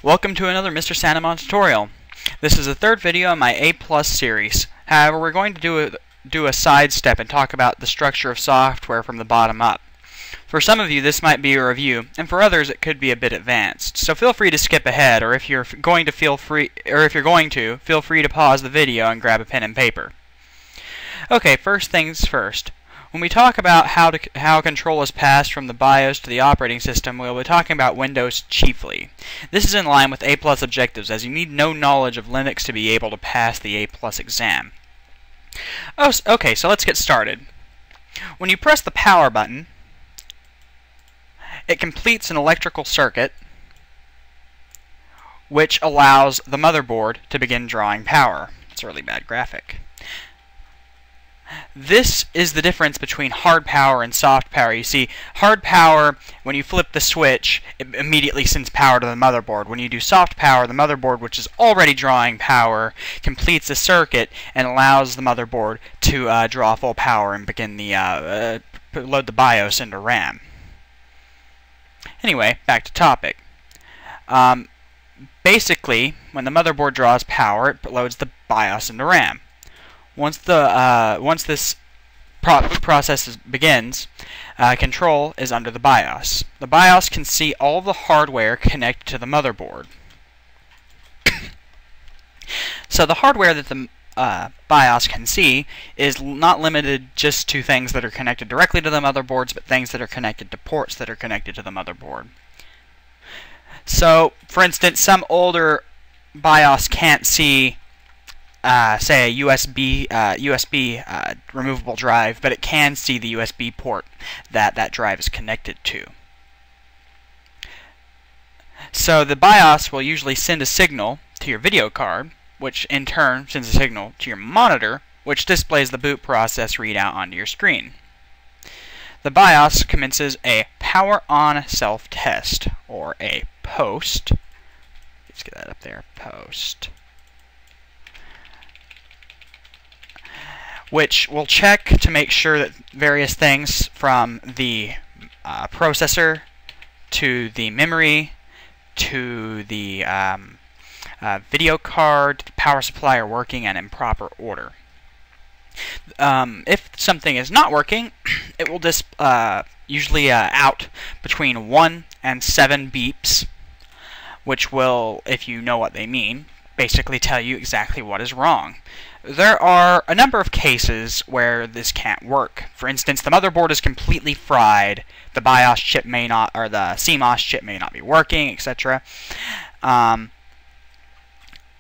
Welcome to another Mr.Sanemon tutorial. This is the third video in my A+ series. However, we're going to do a sidestep and talk about the structure of software from the bottom up. For some of you, this might be a review, and for others, it could be a bit advanced. So feel free to skip ahead, or if you're going to, feel free to pause the video and grab a pen and paper. Okay, first things first. When we talk about how control is passed from the BIOS to the operating system, we'll be talking about Windows chiefly. This is in line with A+ objectives, as you need no knowledge of Linux to be able to pass the A+ exam. Okay, so let's get started. When you press the power button, it completes an electrical circuit which allows the motherboard to begin drawing power. It's a really bad graphic. This is the difference between hard power and soft power. You see, hard power, when you flip the switch, it immediately sends power to the motherboard. When you do soft power, the motherboard, which is already drawing power, completes the circuit and allows the motherboard to draw full power and begin the load the BIOS into RAM. Anyway, back to topic. Basically, when the motherboard draws power, it loads the BIOS into RAM. Once this process begins, control is under the BIOS. The BIOS can see all of the hardware connected to the motherboard. So the hardware that the BIOS can see is not limited just to things that are connected directly to the motherboards, but things that are connected to ports that are connected to the motherboard. So, for instance, some older BIOS can't see say a USB removable drive, but it can see the USB port that drive is connected to. So the BIOS will usually send a signal to your video card, which in turn sends a signal to your monitor, which displays the boot process readout onto your screen. The BIOS commences a power on self-test, or a post. Let's get that up there, post. Which will check to make sure that various things from the processor to the memory to the video card to the power supply are working and in proper order. If something is not working, it will usually out between 1 and 7 beeps, which will, if you know what they mean, basically tell you exactly what is wrong. There are a number of cases where this can't work. For instance, the motherboard is completely fried, the BIOS chip may not, or the CMOS chip may not be working, etc. A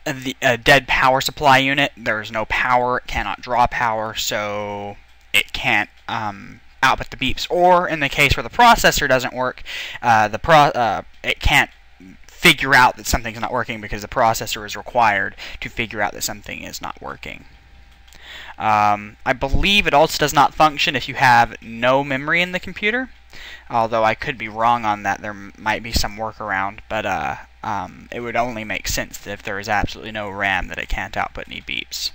dead power supply unit, there's no power, it cannot draw power, so it can't output the beeps. Or in the case where the processor doesn't work, it can't figure out that something's not working because the processor is required to figure out that something is not working. I believe it also does not function if you have no memory in the computer, although I could be wrong on that. There might be some workaround, but it would only make sense that if there is absolutely no RAM that it can't output any beeps.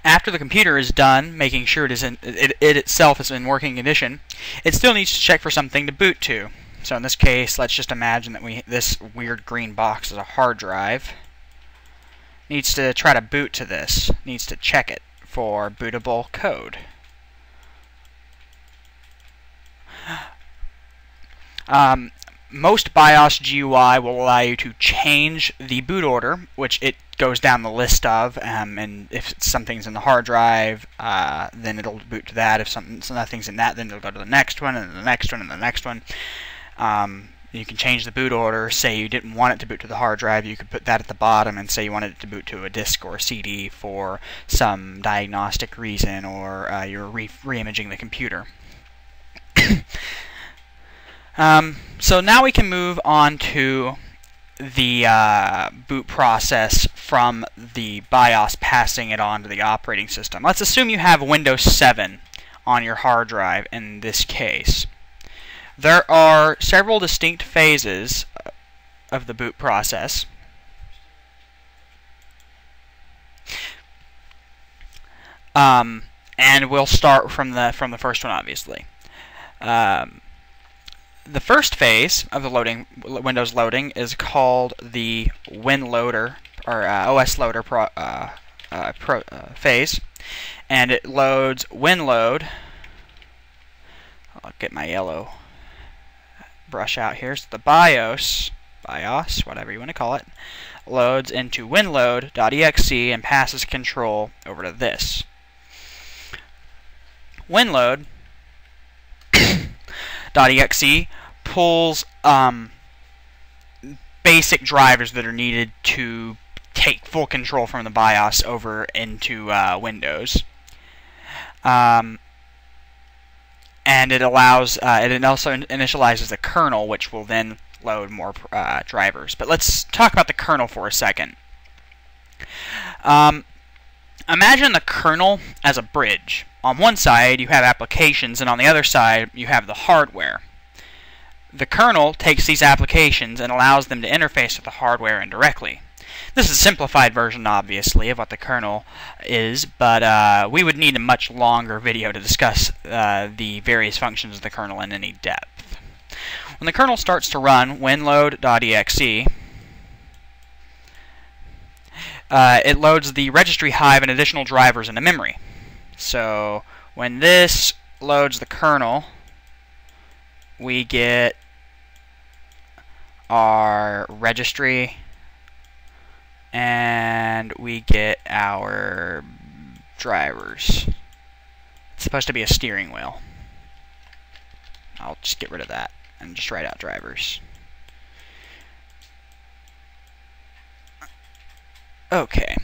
After the computer is done making sure it itself is in working condition, it still needs to check for something to boot to. So in this case, let's just imagine that this weird green box is a hard drive. Needs to try to boot to this. Needs to check it for bootable code. Most BIOS GUI will allow you to change the boot order, which it goes down the list of, and if something's in the hard drive, then it'll boot to that. If nothing's in that, then it'll go to the next one, and the next one, and the next one. You can change the boot order. Say you didn't want it to boot to the hard drive, you could put that at the bottom and say you wanted it to boot to a disk or a CD for some diagnostic reason, or you're re-imaging the computer. So now we can move on to the boot process from the BIOS passing it on to the operating system. Let's assume you have Windows 7 on your hard drive in this case. There are several distinct phases of the boot process. And we'll start from the first one, obviously. The first phase of the Windows loading is called the WinLoader or OS Loader phase, and it loads WinLoad. I'll get my yellow brush out here. So the BIOS, whatever you want to call it, loads into winload.exe and passes control over to this. Winload.exe pulls basic drivers that are needed to take full control from the BIOS over into Windows. And it allows, it also initializes the kernel, which will then load more drivers. But let's talk about the kernel for a second. Imagine the kernel as a bridge. On one side you have applications, and on the other side you have the hardware. The kernel takes these applications and allows them to interface with the hardware indirectly. This is a simplified version, obviously, of what the kernel is, but we would need a much longer video to discuss the various functions of the kernel in any depth. When the kernel starts to run winload.exe, it loads the registry hive and additional drivers into memory. So when this loads the kernel, we get our registry and we get our drivers. It's supposed to be a steering wheel. I'll just get rid of that and just write out drivers. Okay.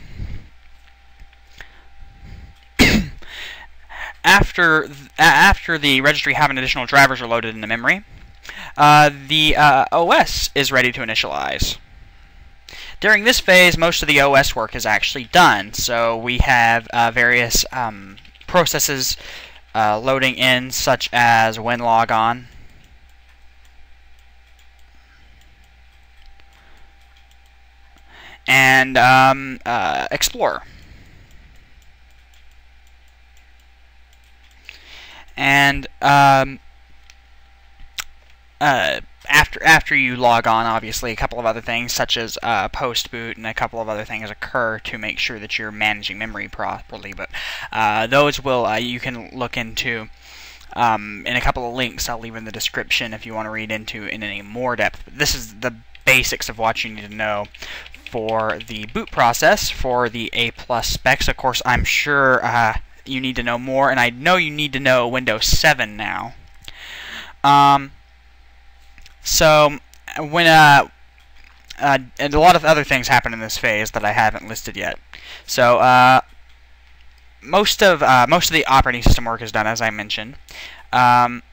After the registry hive and additional drivers are loaded into memory, the OS is ready to initialize. During this phase, most of the OS work is actually done, so we have various processes loading in, such as WinLogon, and Explorer. And after you log on, obviously a couple of other things such as post boot and a couple of other things occur to make sure that you're managing memory properly. But those will you can look into in a couple of links I'll leave in the description if you want to read into in any more depth. But this is the basics of what you need to know for the boot process for the A+ specs. Of course, I'm sure you need to know more, and I know you need to know Windows 7 now. So when and a lot of other things happen in this phase that I haven't listed yet. So most of the operating system work is done, as I mentioned. The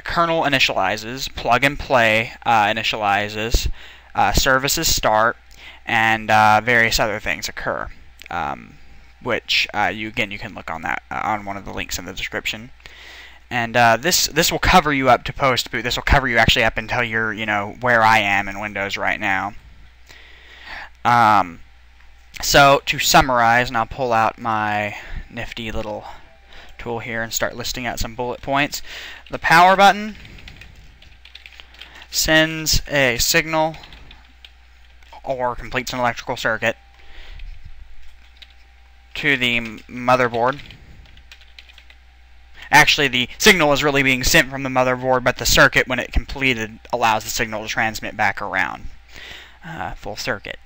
kernel initializes, plug and play initializes, services start, and various other things occur. Which you can look on that on one of the links in the description. And this will cover you up to post boot. This will cover you actually up until you're where I am in Windows right now. So to summarize, and I'll pull out my nifty little tool here and start listing out some bullet points. The power button sends a signal or completes an electrical circuit to the motherboard. Actually, the signal is really being sent from the motherboard, but the circuit, when it completed, allows the signal to transmit back around. Full circuit.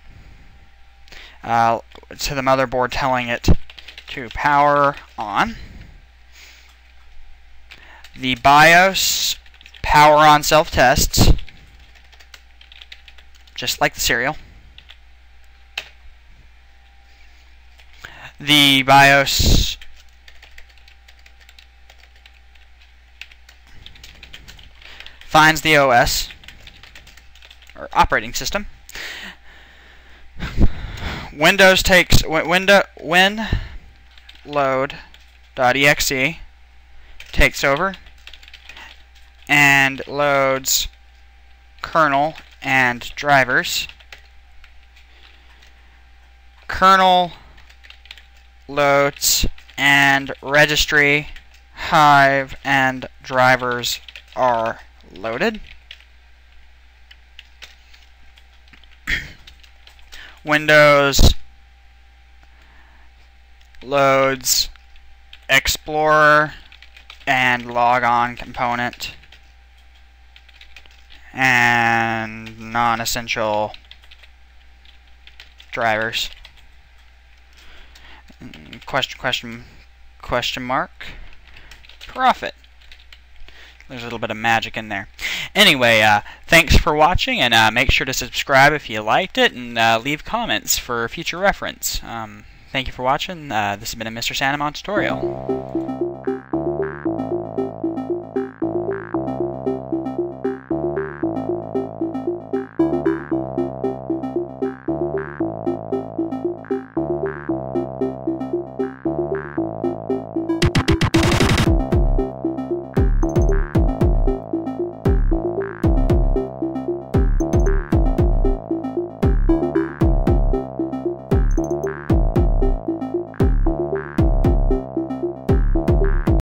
To the motherboard, telling it to power on. The BIOS power on self-tests, just like the serial. The BIOS finds the OS, or operating system. Windows takes winload.exe takes over and loads kernel and drivers. Kernel loads and registry, hive, and drivers are loaded. Windows loads Explorer and logon component and non-essential drivers. Question mark profit. There's a little bit of magic in there. Anyway, thanks for watching, and make sure to subscribe if you liked it, and leave comments for future reference. Thank you for watching. This has been a Mr. Sanemon tutorial.